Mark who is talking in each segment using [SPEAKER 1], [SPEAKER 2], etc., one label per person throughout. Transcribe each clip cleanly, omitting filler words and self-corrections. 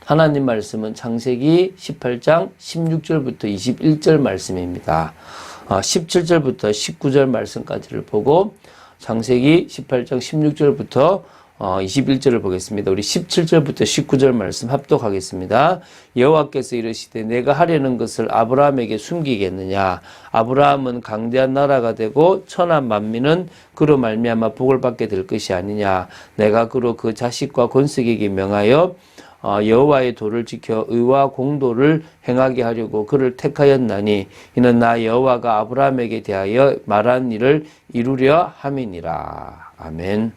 [SPEAKER 1] 하나님 말씀은 창세기 18장 16절부터 21절 말씀입니다. 17절부터 19절 말씀까지를 보고 창세기 18장 16절부터 21절을 보겠습니다. 우리 17절부터 19절 말씀 합독하겠습니다. 여호와께서 이르시되 내가 하려는 것을 아브라함에게 숨기겠느냐. 아브라함은 강대한 나라가 되고 천한 만민은 그로 말미암아 복을 받게 될 것이 아니냐. 내가 그로 그 자식과 권속에게 명하여 여호와의 도를 지켜 의와 공도를 행하게 하려고 그를 택하였나니 이는 나 여호와가 아브라함에게 대하여 말한 일을 이루려 함이니라. 아멘.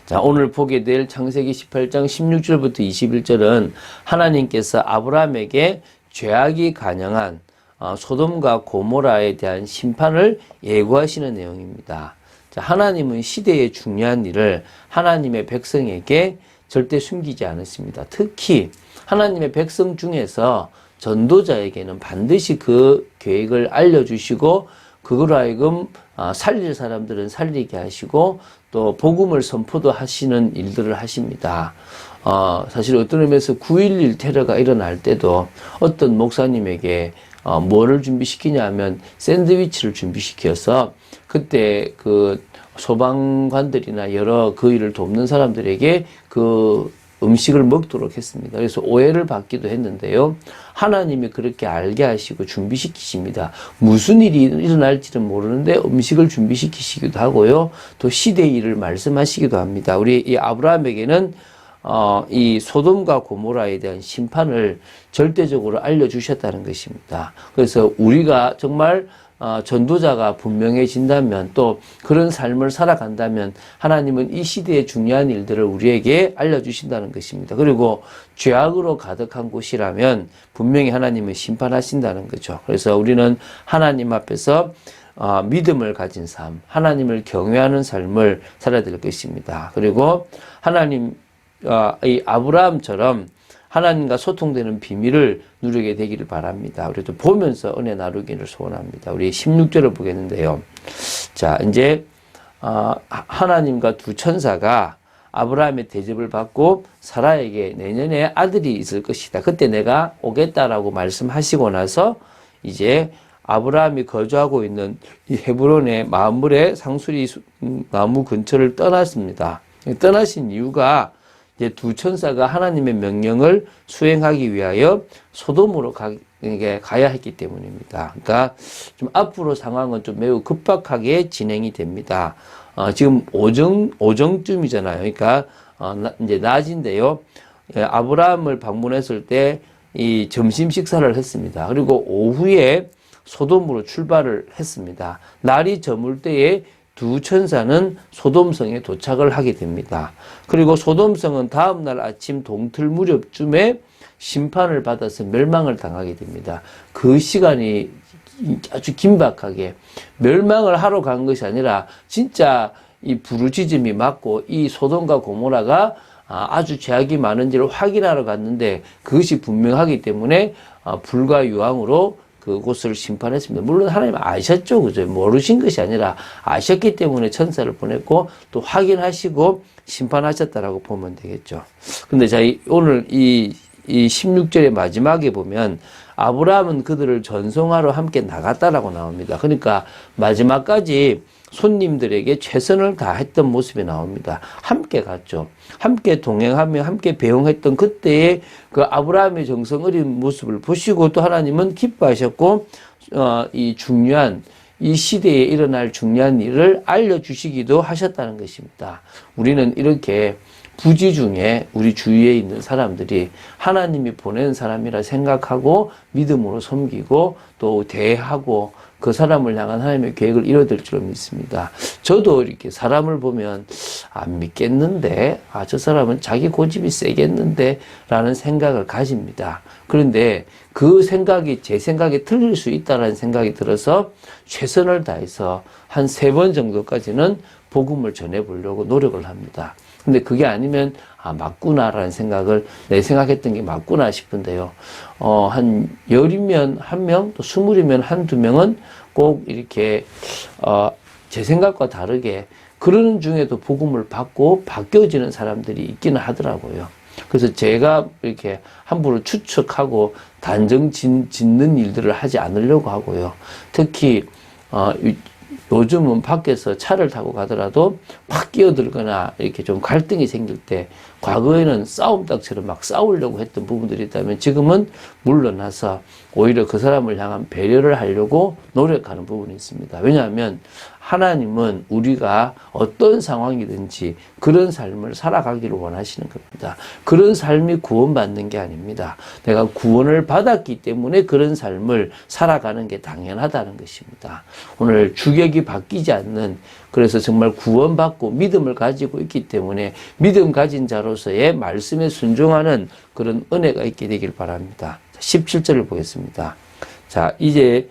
[SPEAKER 1] 자, 오늘 보게 될 창세기 18장 16절부터 21절은 하나님께서 아브라함에게 죄악이 간영한 소돔과 고모라에 대한 심판을 예고하시는 내용입니다. 자, 하나님은 시대의 중요한 일을 하나님의 백성에게 절대 숨기지 않으십니다. 특히 하나님의 백성 중에서 전도자에게는 반드시 그 계획을 알려주시고 그걸로 하여금 살릴 사람들은 살리게 하시고 또 복음을 선포도 하시는 일들을 하십니다. 사실 어떤 의미에서 9.11 테러가 일어날 때도 어떤 목사님에게 뭐를 준비시키냐 하면 샌드위치를 준비시켜서 그때 그 소방관들이나 여러 그 일을 돕는 사람들에게 그 음식을 먹도록 했습니다. 그래서 오해를 받기도 했는데요. 하나님이 그렇게 알게 하시고 준비시키십니다. 무슨 일이 일어날지는 모르는데 음식을 준비시키시기도 하고요. 또 시대의 일을 말씀하시기도 합니다. 우리 이 아브라함에게는 이 소돔과 고모라에 대한 심판을 절대적으로 알려주셨다는 것입니다. 그래서 우리가 정말 전도자가 분명해진다면 또 그런 삶을 살아간다면 하나님은 이 시대의 중요한 일들을 우리에게 알려주신다는 것입니다. 그리고 죄악으로 가득한 곳이라면 분명히 하나님은 심판하신다는 거죠. 그래서 우리는 하나님 앞에서 믿음을 가진 삶, 하나님을 경외하는 삶을 살아야 될 것입니다. 그리고 하나님, 이 아브라함처럼 하나님과 소통되는 비밀을 누리게 되기를 바랍니다. 우리도 보면서 은혜 나누기를 소원합니다. 우리 16절을 보겠는데요. 자, 이제 하나님과 두 천사가 아브라함의 대접을 받고 사라에게 내년에 아들이 있을 것이다. 그때 내가 오겠다라고 말씀하시고 나서 이제 아브라함이 거주하고 있는 이 헤브론의 마므레 상수리 나무 근처를 떠났습니다. 떠나신 이유가 이제 두 천사가 하나님의 명령을 수행하기 위하여 소돔으로 가야 했기 때문입니다. 그러니까 좀 앞으로 상황은 좀 매우 급박하게 진행이 됩니다. 지금 오정쯤이잖아요. 그러니까 이제 낮인데요. 아브라함을 방문했을 때 이 점심 식사를 했습니다. 그리고 오후에 소돔으로 출발을 했습니다. 날이 저물 때에 두 천사는 소돔성에 도착을 하게 됩니다. 그리고 소돔성은 다음날 아침 동틀 무렵쯤에 심판을 받아서 멸망을 당하게 됩니다. 그 시간이 아주 긴박하게 멸망을 하러 간 것이 아니라 진짜 이 부르짖음이 맞고 이 소돔과 고모라가 아주 죄악이 많은지를 확인하러 갔는데 그것이 분명하기 때문에 불과 유황으로 그곳을 심판했습니다. 물론 하나님 아셨죠. 그죠? 모르신 것이 아니라 아셨기 때문에 천사를 보냈고 또 확인하시고 심판하셨다라고 보면 되겠죠. 근데 자, 오늘 이 16절의 마지막에 보면 아브라함은 그들을 전송하러 함께 나갔다라고 나옵니다. 그러니까 마지막까지 손님들에게 최선을 다했던 모습이 나옵니다. 함께 갔죠. 함께 동행하며 함께 배웅했던 그때의 그 아브라함의 정성 어린 모습을 보시고 또 하나님은 기뻐하셨고 이 중요한 이 시대에 일어날 중요한 일을 알려주시기도 하셨다는 것입니다. 우리는 이렇게 부지 중에 우리 주위에 있는 사람들이 하나님이 보낸 사람이라 생각하고 믿음으로 섬기고 또 대하고 그 사람을 향한 하나님의 계획을 이뤄낼 줄로 믿습니다. 저도 이렇게 사람을 보면 안 믿겠는데, 저 사람은 자기 고집이 세겠는데 라는 생각을 가집니다. 그런데 그 생각이 제 생각에 틀릴 수 있다는 생각이 들어서 최선을 다해서 한 3번 정도까지는 복음을 전해보려고 노력을 합니다. 근데 그게 아니면 맞구나라는 생각을 내 생각했던 게 맞구나 싶은데요. 한 10이면 1명, 또 20이면 1-2명은 꼭 이렇게 제 생각과 다르게 그러는 중에도 복음을 받고 바뀌어지는 사람들이 있기는 하더라고요. 그래서 제가 이렇게 함부로 추측하고 단정 짓는 일들을 하지 않으려고 하고요. 특히 요즘은 밖에서 차를 타고 가더라도 막 끼어들거나 이렇게 좀 갈등이 생길 때 과거에는 싸움닭처럼 막 싸우려고 했던 부분들이 있다면 지금은 물러나서 오히려 그 사람을 향한 배려를 하려고 노력하는 부분이 있습니다. 왜냐하면 하나님은 우리가 어떤 상황이든지 그런 삶을 살아가기를 원하시는 겁니다. 그런 삶이 구원받는 게 아닙니다. 내가 구원을 받았기 때문에 그런 삶을 살아가는 게 당연하다는 것입니다. 오늘 주격이 바뀌지 않는, 그래서 정말 구원받고 믿음을 가지고 있기 때문에 믿음 가진 자로서의 말씀에 순종하는 그런 은혜가 있게 되길 바랍니다. 17절을 보겠습니다. 자, 이제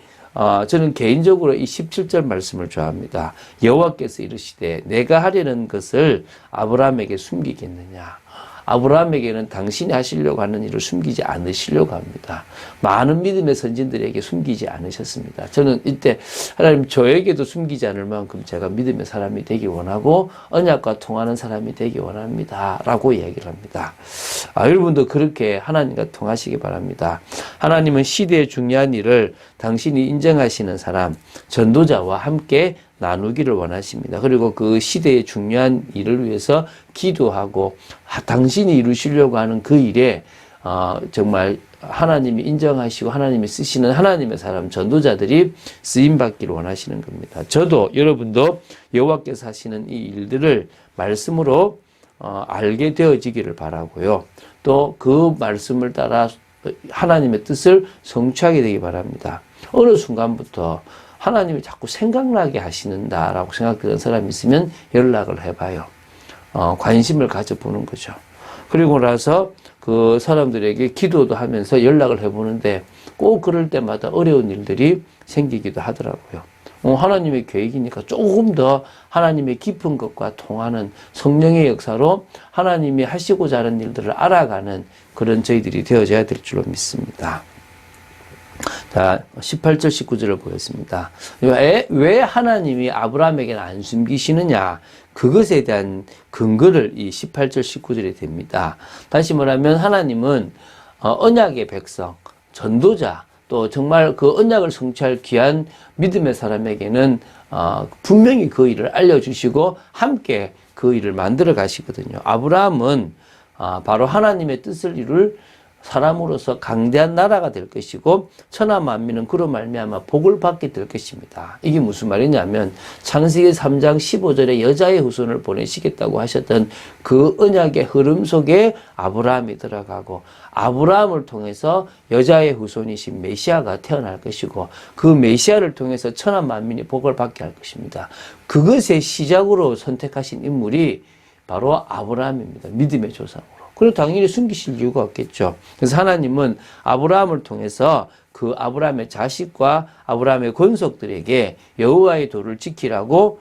[SPEAKER 1] 저는 개인적으로 이 17절 말씀을 좋아합니다. 여호와께서 이르시되 내가 하려는 것을 아브라함에게 숨기겠느냐. 아브라함에게는 당신이 하시려고 하는 일을 숨기지 않으시려고 합니다. 많은 믿음의 선진들에게 숨기지 않으셨습니다. 저는 이때 하나님 저에게도 숨기지 않을 만큼 제가 믿음의 사람이 되기 원하고 언약과 통하는 사람이 되기 원합니다. 라고 이야기를 합니다. 여러분도 그렇게 하나님과 통하시기 바랍니다. 하나님은 시대의 중요한 일을 당신이 인정하시는 사람, 전도자와 함께 나누기를 원하십니다. 그리고 그 시대의 중요한 일을 위해서 기도하고 당신이 이루시려고 하는 그 일에 정말 하나님이 인정하시고 하나님이 쓰시는 하나님의 사람, 전도자들이 쓰임받기를 원하시는 겁니다. 저도 여러분도 여호와께서 하시는 이 일들을 말씀으로 알게 되어지기를 바라고요. 또 그 말씀을 따라 하나님의 뜻을 성취하게 되기 바랍니다. 어느 순간부터 하나님이 자꾸 생각나게 하시는다라고 생각되는 사람이 있으면 연락을 해봐요. 관심을 가져보는 거죠. 그리고 나서 그 사람들에게 기도도 하면서 연락을 해보는데 꼭 그럴 때마다 어려운 일들이 생기기도 하더라고요. 하나님의 계획이니까 조금 더 하나님의 깊은 것과 통하는 성령의 역사로 하나님이 하시고자 하는 일들을 알아가는 그런 저희들이 되어져야 될 줄로 믿습니다. 자, 18절, 19절을 보겠습니다. 왜 하나님이 아브라함에게는 안 숨기시느냐? 그것에 대한 근거를 이 18절, 19절에 댑니다. 다시 말하면 하나님은 언약의 백성, 전도자, 또 정말 그 언약을 성취할 귀한 믿음의 사람에게는 분명히 그 일을 알려주시고 함께 그 일을 만들어 가시거든요. 아브라함은 바로 하나님의 뜻을 이룰 사람으로서 강대한 나라가 될 것이고 천하 만민은 그로 말미암아 복을 받게 될 것입니다. 이게 무슨 말이냐면 창세기 3장 15절에 여자의 후손을 보내시겠다고 하셨던 그 언약의 흐름 속에 아브라함이 들어가고 아브라함을 통해서 여자의 후손이신 메시아가 태어날 것이고 그 메시아를 통해서 천하 만민이 복을 받게 할 것입니다. 그것의 시작으로 선택하신 인물이 바로 아브라함입니다. 믿음의 조상으로. 그리고 당연히 숨기실 이유가 없겠죠. 그래서 하나님은 아브라함을 통해서 그 아브라함의 자식과 아브라함의 권속들에게 여호와의 도를 지키라고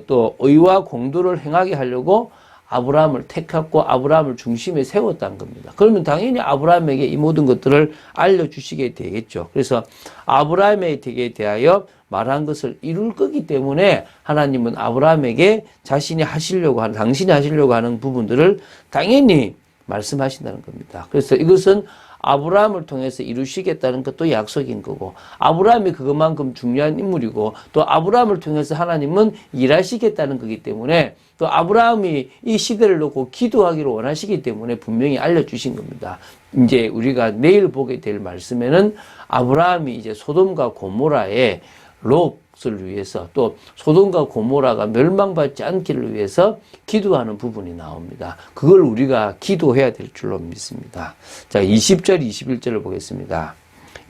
[SPEAKER 1] 또 의와 공도를 행하게 하려고 아브라함을 택하고 아브라함을 중심에 세웠다는 겁니다. 그러면 당연히 아브라함에게 이 모든 것들을 알려주시게 되겠죠. 그래서 아브라함에게 대하여 말한 것을 이룰 거기 때문에 하나님은 아브라함에게 자신이 하시려고 하는, 당신이 하시려고 하는 부분들을 당연히 말씀하신다는 겁니다. 그래서 이것은 아브라함을 통해서 이루시겠다는 것도 약속인 거고 아브라함이 그것만큼 중요한 인물이고 또 아브라함을 통해서 하나님은 일하시겠다는 거기 때문에 또 아브라함이 이 시대를 놓고 기도하기를 원하시기 때문에 분명히 알려주신 겁니다. 이제 우리가 내일 보게 될 말씀에는 아브라함이 이제 소돔과 고모라의 롯을 위해서 또 소돔과 고모라가 멸망받지 않기를 위해서 기도하는 부분이 나옵니다. 그걸 우리가 기도해야 될 줄로 믿습니다. 자, 20절, 21절을 보겠습니다.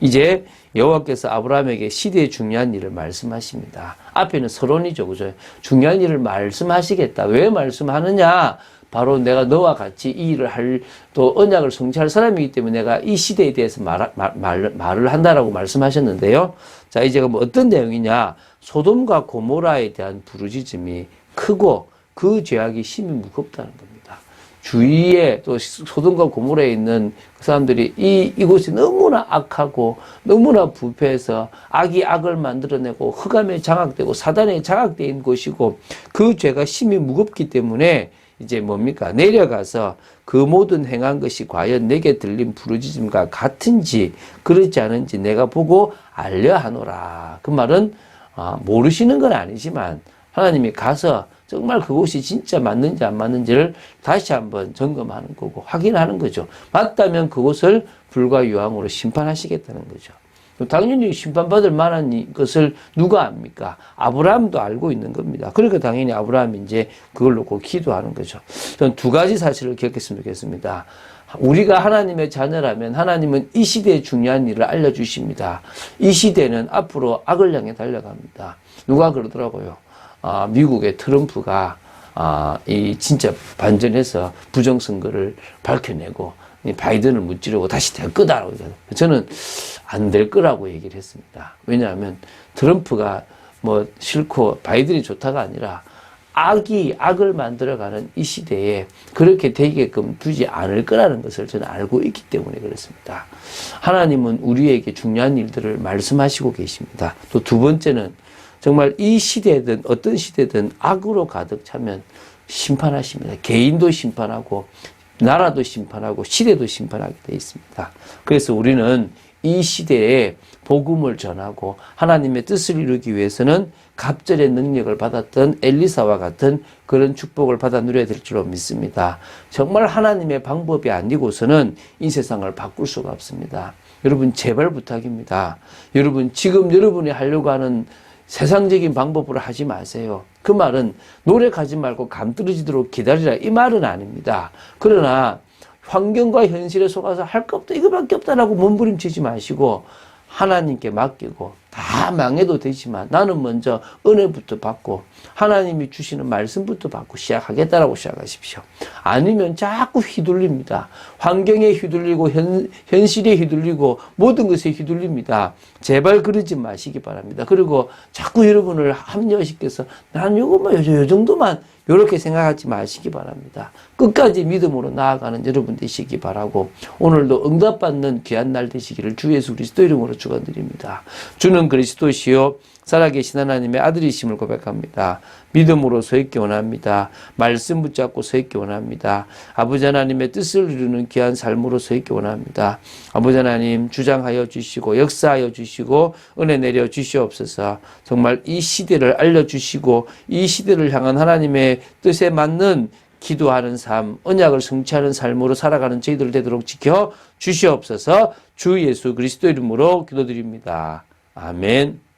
[SPEAKER 1] 이제 여호와께서 아브라함에게 시대의 중요한 일을 말씀하십니다. 앞에는 서론이죠, 그죠? 중요한 일을 말씀하시겠다. 왜 말씀하느냐? 바로 내가 너와 같이 이 일을 할, 또 언약을 성취할 사람이기 때문에 내가 이 시대에 대해서 말을 한다라고 말씀하셨는데요. 자, 이제 뭐 어떤 내용이냐? 소돔과 고모라에 대한 부르짖음이 크고 그 죄악이 심히 무겁다는 겁니다. 주위에 또 소돔과 고모라에 있는 그 사람들이 이곳이 너무나 악하고 너무나 부패해서 악이 악을 만들어내고 흑암에 장악되고 사단에 장악되어 있는 곳이고 그 죄가 심히 무겁기 때문에 이제 뭡니까? 내려가서 그 모든 행한 것이 과연 내게 들린 부르짖음과 같은지 그렇지 않은지 내가 보고 알려 하노라. 그 말은 모르시는 건 아니지만 하나님이 가서 정말 그곳이 진짜 맞는지 안 맞는지를 다시 한번 점검하는 거고 확인하는 거죠. 맞다면 그곳을 불과 유황으로 심판하시겠다는 거죠. 당연히 심판받을 만한 것을 누가 압니까? 아브라함도 알고 있는 겁니다. 그러니까 당연히 아브라함이 이제 그걸 놓고 기도하는 거죠. 저는 두 가지 사실을 기억했으면 좋겠습니다. 우리가 하나님의 자녀라면 하나님은 이 시대의 중요한 일을 알려주십니다. 이 시대는 앞으로 악을 향해 달려갑니다. 누가 그러더라고요. 미국의 트럼프가 이 진짜 반전해서 부정선거를 밝혀내고 바이든을 무찌르고 다시 될 거다라고 저는 안 될 거라고 얘기를 했습니다. 왜냐하면 트럼프가 뭐 싫고 바이든이 좋다가 아니라 악을 만들어가는 이 시대에 그렇게 되게끔 두지 않을 거라는 것을 저는 알고 있기 때문에 그렇습니다. 하나님은 우리에게 중요한 일들을 말씀하시고 계십니다. 또 두 번째는 정말 이 시대든 어떤 시대든 악으로 가득 차면 심판하십니다. 개인도 심판하고 나라도 심판하고 시대도 심판하게 되어 있습니다. 그래서 우리는 이 시대에 복음을 전하고 하나님의 뜻을 이루기 위해서는 갑절의 능력을 받았던 엘리사와 같은 그런 축복을 받아 누려야 될 줄로 믿습니다. 정말 하나님의 방법이 아니고서는 이 세상을 바꿀 수가 없습니다. 여러분 제발 부탁입니다. 여러분 지금 여러분이 하려고 하는 세상적인 방법으로 하지 마세요. 그 말은 노력하지 말고 감 떨어지도록 기다리라 이 말은 아닙니다. 그러나 환경과 현실에 속아서 할 거 없다 이거밖에 없다라고 몸부림치지 마시고 하나님께 맡기고 다 망해도 되지만 나는 먼저 은혜부터 받고 하나님이 주시는 말씀부터 받고 시작하겠다라고 시작하십시오. 아니면 자꾸 휘둘립니다. 환경에 휘둘리고 현실에 휘둘리고 모든 것에 휘둘립니다. 제발 그러지 마시기 바랍니다. 그리고 자꾸 여러분을 합리화시켜서 난 요것만 요 정도만 이렇게 생각하지 마시기 바랍니다. 끝까지 믿음으로 나아가는 여러분 되시기 바라고 오늘도 응답받는 귀한 날 되시기를 주 예수 그리스도 이름으로 축원드립니다. 주는 그리스도시요 살아계신 하나님의 아들이심을 고백합니다. 믿음으로 서 있기 원합니다. 말씀 붙잡고 서 있기 원합니다. 아버지 하나님의 뜻을 이루는 귀한 삶으로 서 있기 원합니다. 아버지 하나님 주장하여 주시고 역사하여 주시고 은혜 내려 주시옵소서. 정말 이 시대를 알려주시고 이 시대를 향한 하나님의 뜻에 맞는 기도하는 삶, 언약을 성취하는 삶으로 살아가는 저희들 되도록 지켜 주시옵소서. 주 예수 그리스도 이름으로 기도드립니다. 아멘.